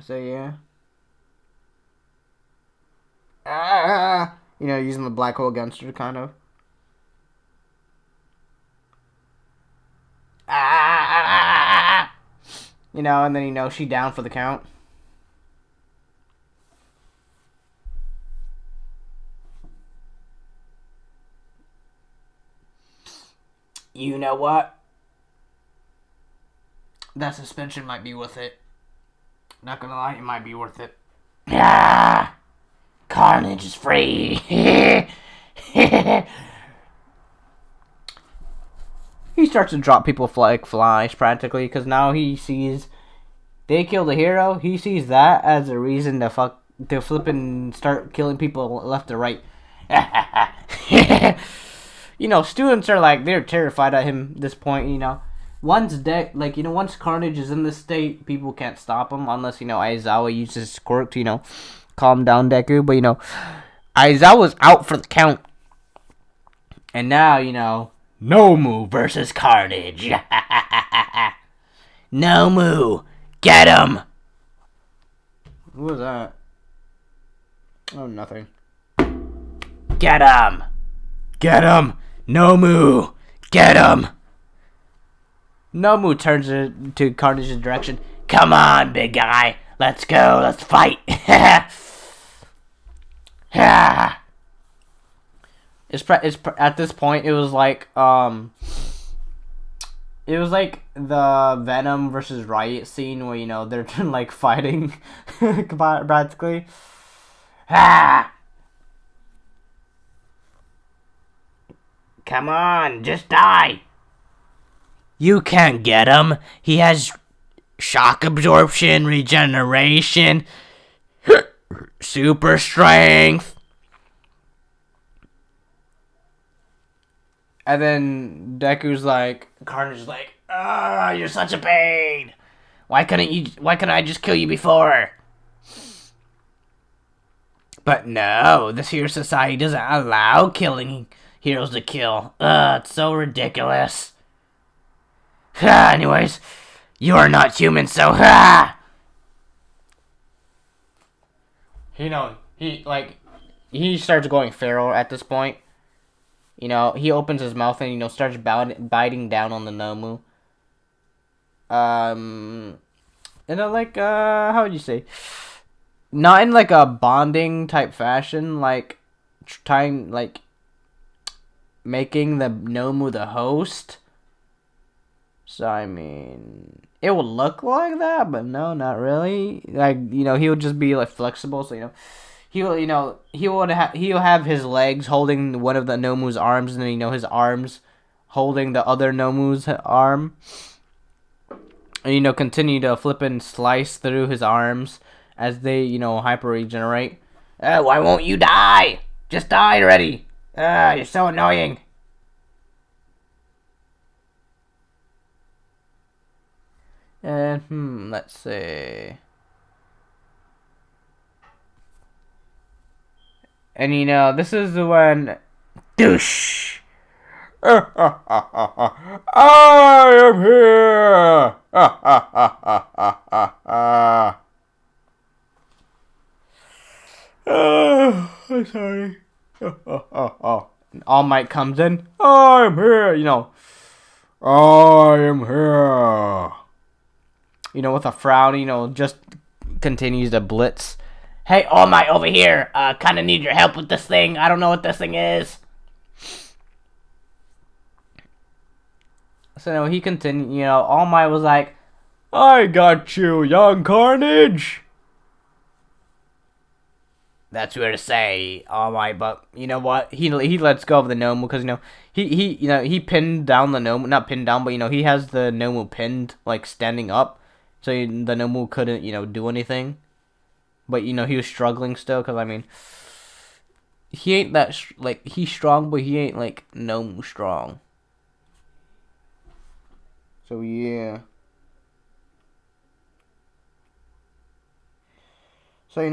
So, yeah. Using the black hole against her, kind of. And then, she down for the count. You know what? That suspension might be worth it. Not gonna lie, it might be worth it. Ah! Carnage is free. He starts to drop people like flies, practically, because now he sees they killed a hero. He sees that as a reason to flip and start killing people left or right. Students are they're terrified at him at this point. Once once Carnage is in this state, people can't stop him unless Aizawa uses quirk to calm down Deku. But Aizawa's out for the count, and now Nomu versus Carnage. Nomu, get him. Who was that? Oh, nothing. Get him. Get him. Nomu, get him. Nomu turns to Carnage's direction. Come on, big guy. Let's go. Let's fight. It's at this point it was like the Venom versus Riot scene where they're fighting practically. Come on, just die. You can't get him. He has shock absorption, regeneration, super strength. And then Deku's Carnage is you're such a pain. Why couldn't I just kill you before? But no, this here society doesn't allow killing heroes to kill. It's so ridiculous. Anyways, you are not human, so he starts going feral at this point. He opens his mouth and starts biting down on the Nomu. How would you say? Not in a bonding type fashion, making the Nomu the host. So I mean, it would look like that, but no, not really. He would just be flexible, so he'll have his legs holding one of the Nomu's arms, and then his arms holding the other Nomu's arm, and continue to flip and slice through his arms as they, hyper regenerate. Why won't you die? Just die already. You're so annoying. And, let's see. And, this is the one... Douche. I am here! I'm sorry. All Might comes in. I'm here, I am here. With a frown, just continues to blitz. Hey, All Might over here. Kind of need your help with this thing. I don't know what this thing is. So he continued, All Might was like, I got you, young Carnage. That's weird to say, All Might, but you know what? He lets go of the Nomu because he pinned down the Nomu, not pinned down, but he has the Nomu pinned like standing up, so the Nomu couldn't do anything. But he was struggling still because he ain't that he's strong, but he ain't like Nomu strong. So yeah. So the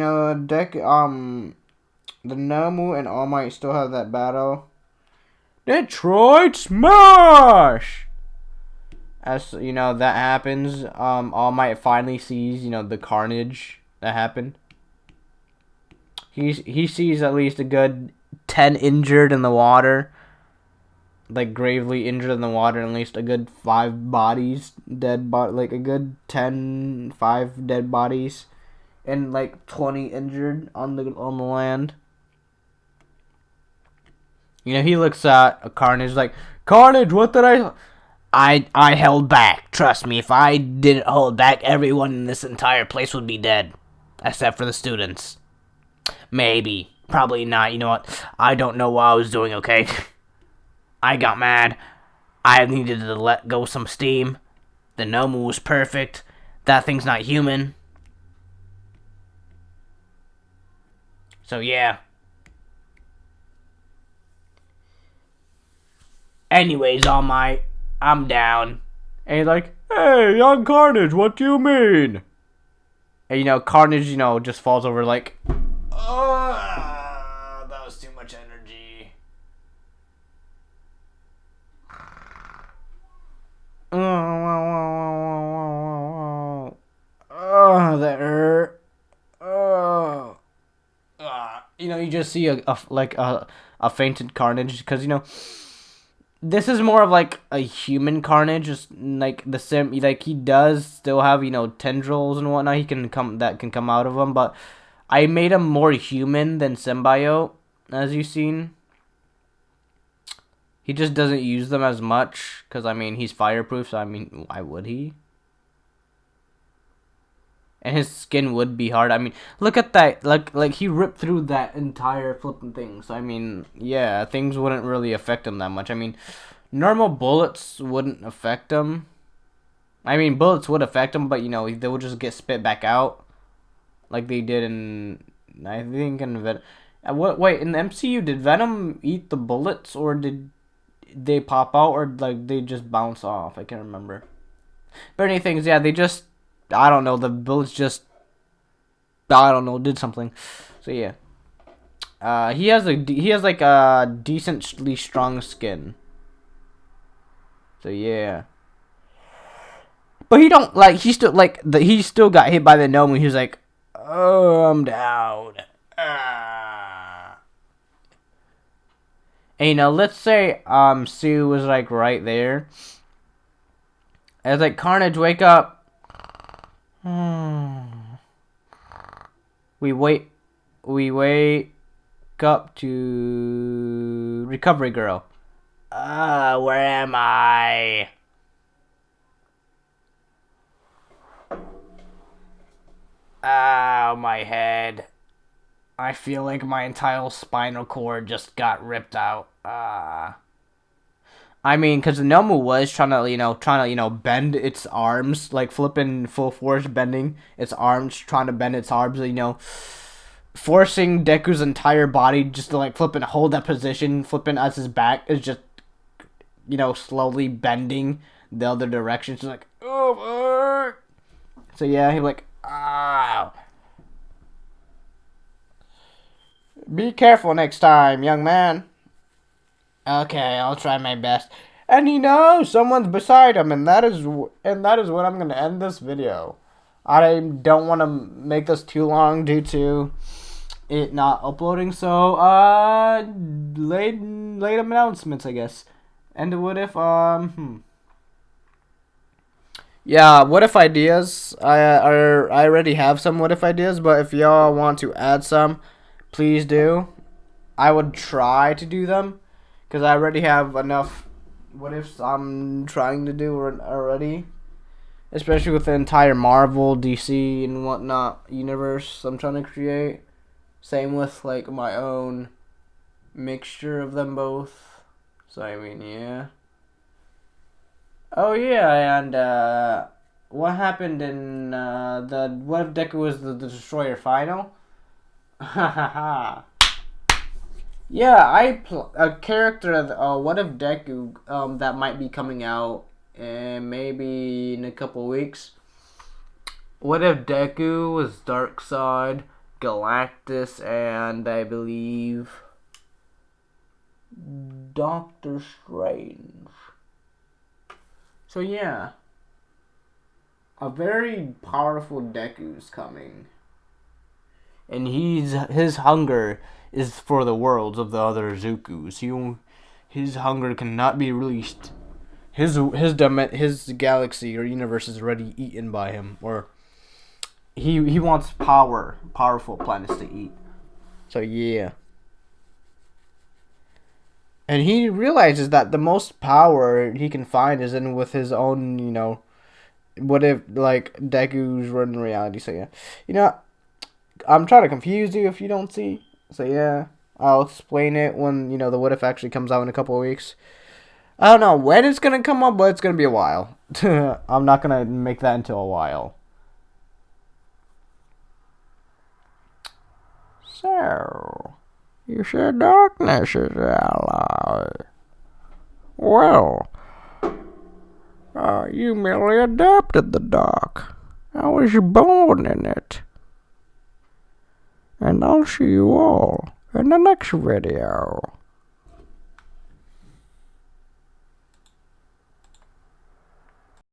Nomu and All Might still have that battle. Detroit Smash! As that happens, All Might finally sees, the carnage that happened. He sees at least a good 10 injured in the water. Like gravely injured in the water, and at least a good 5 bodies, like a good 5 dead bodies. And like 20 injured on the land. He looks at a Carnage like, Carnage, what did I held back. Trust me, if I didn't hold back, everyone in this entire place would be dead. Except for the students. Maybe. Probably not. You know what? I don't know what I was doing, okay? I got mad. I needed to let go some steam. The Nomu was perfect. That thing's not human. So yeah. Anyways, All Might, I'm down. And he's like, Hey, young Carnage, what do you mean? And Carnage, just falls over like, that was too much energy. that hurt. You just see a fainted Carnage because this is more of like a human Carnage, just like the sim. Like he does still have tendrils and whatnot. He can come out of him, but I made him more human than symbiote, as you've seen. He just doesn't use them as much because he's fireproof. So why would he? And his skin would be hard. Look at that. Like he ripped through that entire flipping thing. So yeah, things wouldn't really affect him that much. Normal bullets wouldn't affect him. Bullets would affect him, but they would just get spit back out, like they did in, I think, in Venom. Wait, in the MCU, did Venom eat the bullets, or did they pop out, or like they just bounce off? I can't remember. But anything, yeah, they just, I don't know, the bullets just, I don't know, did something. So yeah, he has like a decently strong skin. So yeah, but he don't like, he still like he still got hit by the gnome. He was like, oh, I'm down. And let's say Sue was like right there. I was like, Carnage, wake up. We wake up to Recovery Girl. Where am I? My head. I feel like my entire spinal cord just got ripped out. I mean, because Nomu was trying to bend its arms, like flipping full force, bending its arms, trying to bend its arms, forcing Deku's entire body just to like flip and hold that position, flipping as his back is just, slowly bending the other direction. It's like, oh, fuck. So yeah, he like, ah. Be careful next time, young man. Okay, I'll try my best. And someone's beside him, and that is what I'm gonna end this video. I don't want to make this too long due to it not uploading. So late announcements, I guess. And what if yeah, what if ideas? I already have some what if ideas, but if y'all want to add some, please do. I would try to do them. Because I already have enough what ifs I'm trying to do already. Especially with the entire Marvel, DC, and whatnot universe I'm trying to create. Same with, like, my own mixture of them both. So, I mean, yeah. Oh, yeah, and, what happened in, what if Deku was the Destroyer final? Ha ha ha. Yeah, a character. What if Deku? That might be coming out, maybe in a couple weeks. What if Deku was Darkseid, Galactus, and I believe Doctor Strange. So yeah, a very powerful Deku's coming, and his hunger is for the worlds of the other Zukus. His hunger cannot be released. His galaxy or universe is already eaten by him, or he wants powerful planets to eat. So yeah. And he realizes that the most power he can find is in with his own, what if like Deku's running reality. So yeah. I'm trying to confuse you if you don't see. So yeah, I'll explain it when, the what if actually comes out in a couple of weeks. I don't know when it's going to come up, but it's going to be a while. I'm not going to make that until a while. So, you said darkness is ally. Well, you merely adopted the dark. I was born in it. And I'll see you all in the next video.